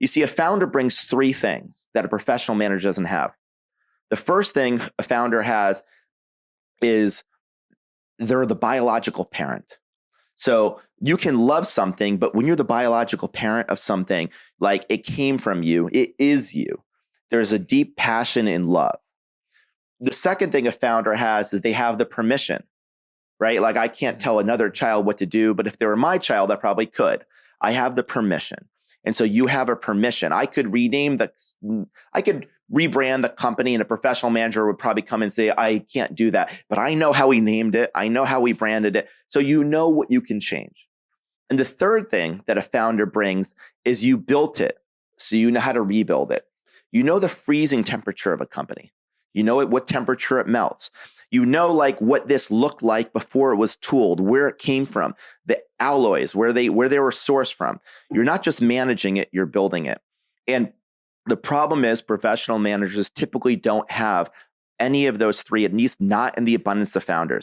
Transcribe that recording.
You see, a founder brings three things that a professional manager doesn't have. The first thing a founder has is they're the biological parent. So you can love something, but when you're the biological parent of something, like it came from you, it is you. There's a deep passion and love. The second thing a founder has is they have the permission, right? Like I can't tell another child what to do, but if they were my child, I probably could. I have the permission. And so you have a permission. I could rebrand the company, and a professional manager would probably come and say, I can't do that, but I know how we named it. I know how we branded it. So you know what you can change. And the third thing that a founder brings is you built it. So you know how to rebuild it. You know the freezing temperature of a company. You know at what temperature it melts. You know like what this looked like before it was tooled, where it came from, the alloys, where they were sourced from. You're not just managing it, you're building it. And the problem is professional managers typically don't have any of those three, at least not in the abundance of founders.